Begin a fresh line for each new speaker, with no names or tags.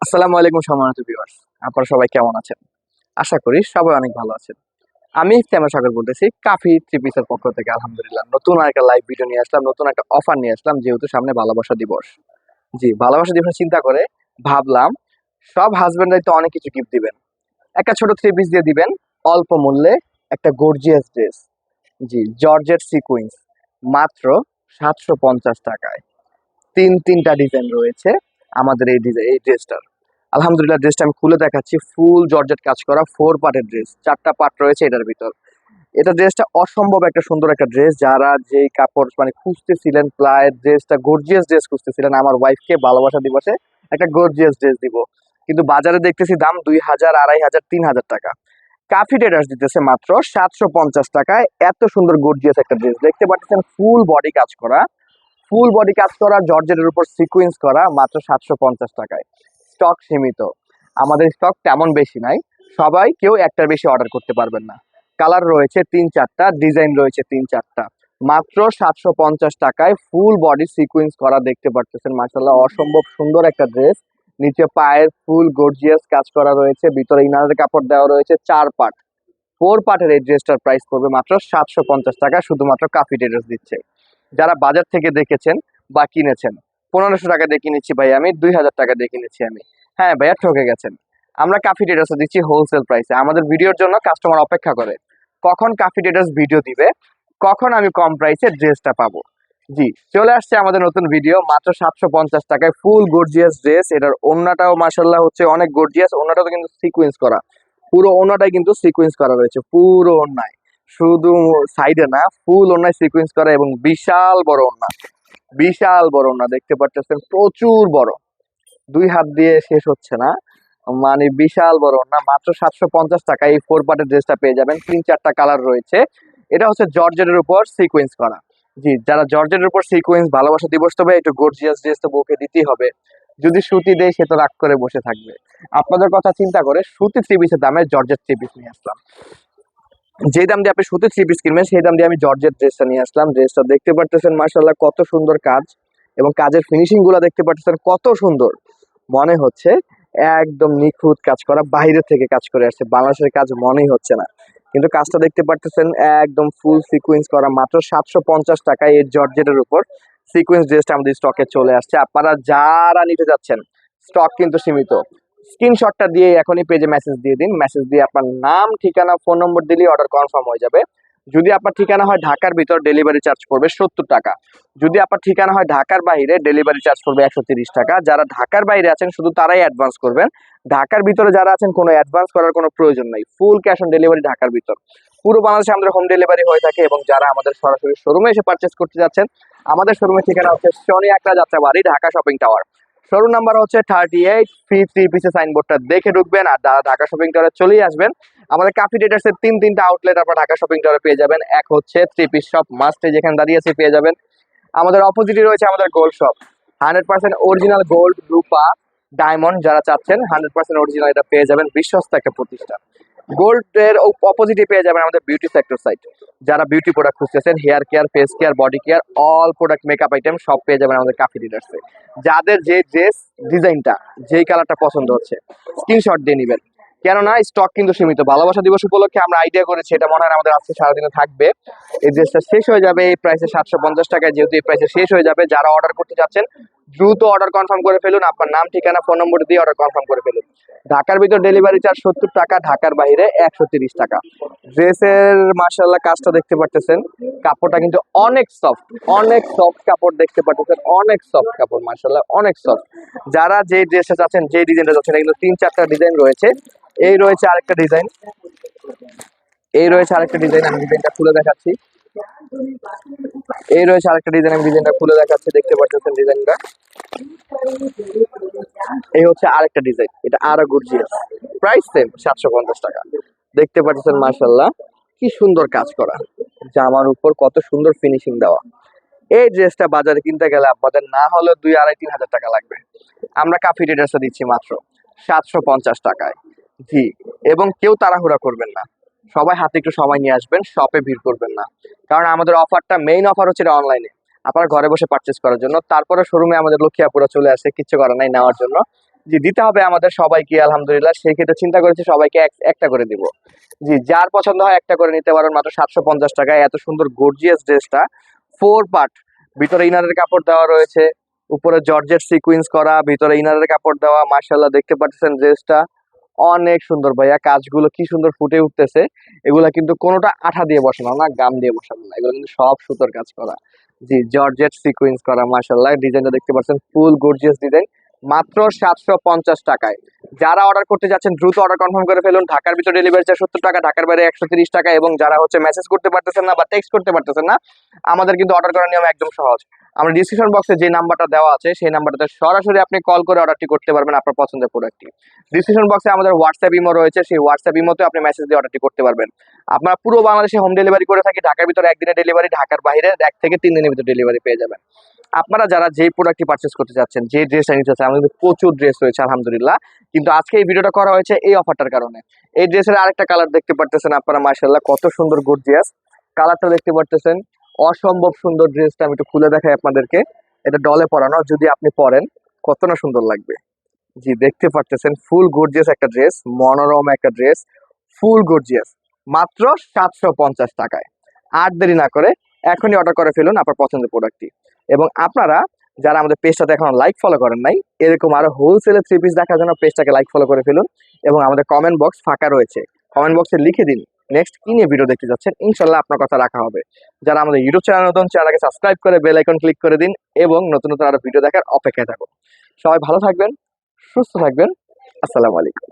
আসসালামু আলাইকুম সম্মানিত ভিউয়ার্স, আপনারা সবাই কেমন আছেন? আশা করি সবাই অনেক ভালো আছেন। আমি ইফতেখার সাগর বলতেছি কাফি থ্রি পিসের পক্ষ থেকে। আলহামদুলিল্লাহ নতুন একটা লাইভ ভিডিও নিয়ে আসলাম, নতুন একটা অফার নিয়ে আসলাম, যেহেতু সামনে ভালোবাসা দিবস। জি, ভালোবাসা দিবস চিন্তা করে ভাবলাম সব হাজবেন্ডরাই তো অনেক কিছু গিফট দিবেন, একটা ছোট থ্রি পিস দিয়ে দিবেন অল্প মূল্যে, একটা গর্জিয়াস ড্রেস। জি, জর্জেট সিকুইন্স, মাত্র 750 টাকায়। তিনটা ডিজাইন রয়েছে আমাদের এই ড্রেসটার। আলহামদুলিল্লাহ ড্রেসটা আমি খুলে দেখাচ্ছি। ফুল জর্জেট কাজ করা 4 পার্টের ড্রেস, 4টা পার্ট রয়েছে এটার ভিতর। এটা ড্রেসটা অসম্ভব একটা সুন্দর একটা ড্রেস। যারা যেই কাপড় মানে খুঁজতেছিলেন, প্রায় ড্রেসটা গর্জিয়াস ড্রেস খুঁজতেছিলেন, আমার ওয়াইফকে ভালোবাসা দিবসে একটা গর্জিয়াস ড্রেস দিব, কিন্তু বাজারে দেখতেছি দাম 2000, 2500, 3000 টাকা। কাফি ট্রেডার্স দিতেছে মাত্র 750 টাকায় এত সুন্দর গর্জিয়াস একটা ড্রেস। দেখতে পাচ্ছেন ফুল বডি কাজ করা, ফুল বডি কাজ করা জর্জেটের উপর সিকুয়েন্স করা, মাত্র 750 টাকায়। স্টক সীমিত, আমাদের স্টক তেমন বেশি নাই, সবাই কেউ একটার বেশি অর্ডার করতে পারবেন না। কালার রয়েছে 3-4টা, ডিজাইন রয়েছে 3-4টা, মাত্র 750 টাকায় ফুল বডি সিকুয়েন্স করা। দেখতে পারতেছেন মাশাআল্লাহ অসম্ভব সুন্দর একটা ড্রেস। নিচে পায়ের ফুল গর্জিয়াস কাজ করা রয়েছে, ভিতরে ইনারের কাপড় দেওয়া রয়েছে 4 পার্ট। 4 পার্টের এই ড্রেসটার প্রাইস পড়বে মাত্র 750 টাকা, শুধুমাত্র কাফি ট্রেডার্স দিচ্ছে। যারা বাজার থেকে দেখেছেন বা কিনেছেন, 1500 টাকা দিয়ে কিনেছি ভাই, আমি 2000 টাকা দিয়ে কিনেছি আমি, হ্যাঁ ভাইয়া ঠকে গেছেন। আমরা কাফি ট্রেডার্সে দিচ্ছি হোলসেল প্রাইসে। আমাদের ভিডিওর জন্য কাস্টমার অপেক্ষা করে কখন কাফি ট্রেডার্স ভিডিও দিবে, কখন আমি কম প্রাইসে ড্রেসটা পাবো। জি, চলে আসছে আমাদের নতুন ভিডিও, মাত্র 750 টাকায় ফুল গর্জিয়াস ড্রেস। এটার ওড়নাটাও মাশাআল্লাহ হচ্ছে অনেক গর্জিয়াস, ওড়নাটাও কিন্তু সিকোয়েন্স করা, পুরো ওড়নাটাই কিন্তু সিকোয়েন্স করা রয়েছে পুরো ওড়নায়, শুধু সাইডে না, ফুল ওড়নায় সিকোয়েন্স করা, এবং বিশাল বড় ওড়না, বিশাল বড় ওড়না। দেখতে পাচ্ছেন প্রচুর বড়, 2 হাত দিয়ে শেষ হচ্ছে না, মানে বিশাল বড় ওড়না। মাত্র 750 টাকায় এই 4 পার্টের ড্রেসটা পেয়ে যাবেন। 3-4টা কালার রয়েছে। এটা হচ্ছে জর্জেটের উপর সিকোয়েন্স করা। জি, যারা জর্জেটের উপর সিকোয়েন্স ভালোবাসা দিবস, তবে একটু গর্জিয়াস ড্রেস তো বউকে দিতেই হবে। যদি সুতি দেয় সে তো রাগ করে বসে থাকবে। আপনাদের কথা চিন্তা করে সুতি থ্রি পিসের দামে জর্জেট থ্রি পিস নিয়ে আসলাম। যেই দাম দিয়ে আপনি সুতি থ্রি পিস কিনবেন, সেই দাম দিয়ে আমি জর্জেট ড্রেসটা নিয়ে আসলাম। ড্রেসটা দেখতে পারতেছেন মাশাআল্লাহ কত সুন্দর কাজ, এবং কাজের ফিনিশিং গুলা দেখতে পারতেছেন কত সুন্দর। মনে হচ্ছে একদম নিখুঁত কাজ করা, বাইরে থেকে কাজ করে আসছে, বাংলাদেশের কাজ মনেই হচ্ছে না। কিন্তু কাজটা দেখতে পারতেছেন একদম ফুল সিকুয়েন্স করা। মাত্র 750 টাকায় এই জর্জেটের উপর সিকুয়েন্স ড্রেসটা আমাদের স্টকে চলে আসছে। আপনারা যারা নিতে যাচ্ছেন, স্টক কিন্তু সীমিত। স্ক্রিনশটটা দিয়ে এখনই পেজে মেসেজ দিয়ে দিন, মেসেজ দিয়ে আপনার নাম, ঠিকানা, ফোন নম্বর দিলেই অর্ডার কনফার্ম হয়ে যাবে। যদি আপনার ঠিকানা হয় ঢাকার ভিতর, ডেলিভারি চার্জ পড়বে 70 টাকা। যদি আপনার ঠিকানা হয় ঢাকার বাইরে, ডেলিভারি চার্জ পড়বে 130 টাকা। যারা ঢাকার বাইরে আছেন শুধু তারাই অ্যাডভান্স করবেন। ঢাকার ভিতরে যারা আছেন কোনো অ্যাডভান্স করার কোনো প্রয়োজন নাই, ফুল ক্যাশ অন ডেলিভারি ঢাকার ভিতর। পুরো বাংলাদেশে আমাদের হোম ডেলিভারি হয়ে থাকে। এবং যারা আমাদের সরাসরি শোরুমে এসে পারচেস করতে যাচ্ছেন, আমাদের শোরুমের ঠিকানা হচ্ছে শনি আকরা Jatrabari, Dhaka shopping tower. Showroom number হচ্ছে 38। ফ্রি থ্রি পিসের সাইনবোর্ডটা দেখে ঢুকবেন, আর ঢাকা শপিং টাওয়ারে চলেই আসবেন। আমাদের কাফি ট্রেডার্স এর 3টা আউটলেট আপনার ঢাকা শপিং টাওয়ারে পেয়ে যাবেন। এক হচ্ছে থ্রি পিস শপ মাস্টে, যেখানে দাঁড়িয়ে আছে পেয়ে যাবেন। আমাদের অপোজিটে রয়েছে আমাদের গোল্ড শপ, 100% অরিজিনাল গোল্ড, রূপা, ডায়মন্ড যারা চাচ্ছেন 100% অরিজিনাল এটা পেয়ে যাবেন। বিশ্বস্ত একটা প্রতিষ্ঠান। গোল্ডের অপোজিটে পেয়ে যাবেন আমাদের বিউটি সেক্টর সাইট। যারা বিউটি প্রোডাক্ট খুঁজতেছেন, hair care, face care, body care, all product, makeup item সব পেয়ে যাবেন আমাদের কাফি ডিলার্সে। যাদের যে ড্রেস ডিজাইনটা, যেই কালারটা পছন্দ হচ্ছে, স্ক্রিনশট দিয়ে নেবেন, কেননা স্টক কিন্তু সীমিত। ভালোবাসা দিবস উপলক্ষে আমরা আইডিয়া করেছি, এটা মনে হয় আমাদের আজকে সারাদিনে থাকবে। এই ড্রেসটা শেষ হয়ে যাবে এই প্রাইসে 750 টাকায়। যেহেতু এই প্রাইসে শেষ হয়ে যাবে, যারা অর্ডার করতে যাচ্ছেন দ্রুত অর্ডার কনফার্ম করে ফেলুন। আপনার নাম, ঠিকানা, ফোন নম্বর দিয়ে অর্ডার কনফার্ম করে ফেলুন। ঢাকার ভিতর ডেলিভারি চার্জ 70 টাকা, ঢাকার বাইরে 130 টাকা। ড্রেসের মাশাআল্লাহ কাজটা দেখতে পারতেছেন, কাপড়টা কিন্তু অনেক সফট, অনেক সফট কাপড় দেখতে পারতেছেন, অনেক সফট কাপড় মাশাআল্লাহ, অনেক সফট। যারা যে ড্রেসটা চাচ্ছেন, যে ডিজাইনটা চাচ্ছেন, এগুলো 3-4টা ডিজাইন রয়েছে। এই রয়েছে আরেকটা ডিজাইন, এই রয়েছে আরেকটা ডিজাইন, আমি ডিজাইনটা খুলে দেখাচ্ছি। এই রয়েছে আরেকটা ডিজাইন, আমি ডিজাইনটা খুলে দেখাচ্ছি। দেখতে পাচ্ছেন ডিজাইনটা, এই হচ্ছে আরেকটা ডিজাইন, এটা আরো গর্জিয়াস। প্রাইস সেম 750 টাকা। দেখতে পাচ্ছেন মাশাআল্লাহ কি সুন্দর কাজ করা, জামার উপর কত সুন্দর ফিনিশিং দেওয়া। এই ড্রেসটা বাজারে কিনতে গেলে আপনাদের না হলে 2, 2.5, 3 হাজার টাকা লাগবে। আমরা কাফি ট্রেডার্সে দিচ্ছি মাত্র 750 টাকায়। জি, এবং কেউ তাড়াহুড়া করবেন না, সবাই হাতে একটু সময় নিয়ে আসবেন, শপে ভিড় করবেন না। কারণ আমাদের অফারটা, মেইন অফার হচ্ছে অনলাইনে, আপনার ঘরে বসে পারচেস করার জন্য। তারপরে শোরুমে আমাদের লক্ষ্মীপুরা চলে আসে, কিচ্ছু করার নাই, নেওয়ার জন্য। জি দিতে হবে আমাদের সবাইকে আলহামদুলিল্লাহ, সেই ক্ষেত্রে চিন্তা করেছি সবাইকে একটা করে দিব। জি যার পছন্দ হয় একটা করে নিতে পারেন মাত্র 750 টাকায়। এত সুন্দর গর্জিয়াস ড্রেসটা 4 পার্ট, ভিতরে ইনারের কাপড় দেওয়া রয়েছে, উপরে জর্জেট সিকুয়েন্স করা, ভিতরে ইনারের কাপড় দেওয়া। মাশাআল্লাহ দেখতে পাচ্ছেন ড্রেসটা অনেক সুন্দর ভাইয়া, কাজগুলো কি সুন্দর ফুটে উঠতেছে। এগুলা কিন্তু কোনোটা আঠা দিয়ে বসানো না, গাম দিয়ে বসানো না, এগুলো কিন্তু সব সুতোর কাজ করা। জি জর্জেট সিকুয়েন্স করা, মাশাআল্লাহ ডিজাইনটা দেখতে পাচ্ছেন ফুল গর্জিয়াস ডিজাইন, মাত্র 750 টাকায়। যারা অর্ডার করতে যাচ্ছেন দ্রুত অর্ডার কনফার্ম করে ফেলুন। ঢাকার ভিতরে ডেলিভারি চার্জ 70 টাকা, ঢাকার বাইরে 130 টাকা। এবং যারা হচ্ছে মেসেজ করতে পারতেছেন না বা টেক্সট করতে পারতেছেন না, আমাদের কিন্তু অর্ডার করার নিয়ম একদম সহজ। আমরা ডিসক্রিপশন বক্সে যে নাম্বারটা দেওয়া আছে সেই নাম্বারটাতে সরাসরি আপনি কল করে অর্ডারটি করতে পারবেন আপনার পছন্দের প্রোডাক্টটি। ডিসক্রিপশন বক্সে আমাদের হোয়াটসঅ্যাপ ইমো রয়েছে, সেই হোয়াটসঅ্যাপ ইমোতে আপনি মেসেজ দিয়ে অর্ডারটি করতে পারবেন। আপনারা পুরো বাংলাদেশে হোম ডেলিভারি করে থাকি, ঢাকার ভিতরে একদিনের ডেলিভারি, ঢাকার বাইরে 1 থেকে 3 দিনের ভিতরে ডেলিভারি পেয়ে যাবেন। আপনারা যারা যে প্রোডাক্টটি পারচেস করতে চাচ্ছেন, যে ড্রেসটা নিতে চাচ্ছেন, আমাদের কিন্তু প্রচুর ড্রেস রয়েছে আলহামদুলিল্লাহ, কিন্তু আজকে এই ভিডিওটা করা হয়েছে এই অফারটার কারণে। এই ড্রেসের আরেকটা কালার দেখতে পারতেছেন আপনারা, মাশাআল্লাহ কত সুন্দর গর্জিয়াস কালারটা দেখতে পারতেছেন, অসম্ভব সুন্দর ড্রেসটা। আমি একটু খুলে দেখাই আপনাদেরকে, এটা ডলে পরানো, যদি আপনি পরেন কত না সুন্দর লাগবে। জি দেখতে পারতেছেন ফুল গর্জিয়াস একটা ড্রেস, মনোরম একটা ড্রেস, ফুল গর্জিয়াস, মাত্র 750 টাকায়। আর দেরি না করে এখনই অর্ডার করে ফেলুন আপনার পছন্দের প্রোডাক্টটি। এবং আপনারা যারা আমাদের পেজটাতে এখন লাইক ফলো করেন নাই, এরকম আরো হোলসেলে 3 পিস দেখার জন্য পেজটাকে লাইক ফলো করে ফেলুন। এবং আমাদের কমেন্ট বক্স ফাঁকা রয়েছে, কমেন্ট বক্সে লিখে দিন নেক্সট কি নিয়ে ভিডিও দেখতে যাচ্ছেন, ইনশাল্লাহ আপনার কথা রাখা হবে। যারা আমাদের ইউটিউব চ্যানেল নতুন, চ্যানেলকে সাবস্ক্রাইব করে বেল আইকন ক্লিক করে দিন এবং নতুন নতুন আরো ভিডিও দেখার অপেক্ষায় থাকুন। সবাই ভালো থাকবেন, সুস্থ থাকবেন। আসসালামু আলাইকুম।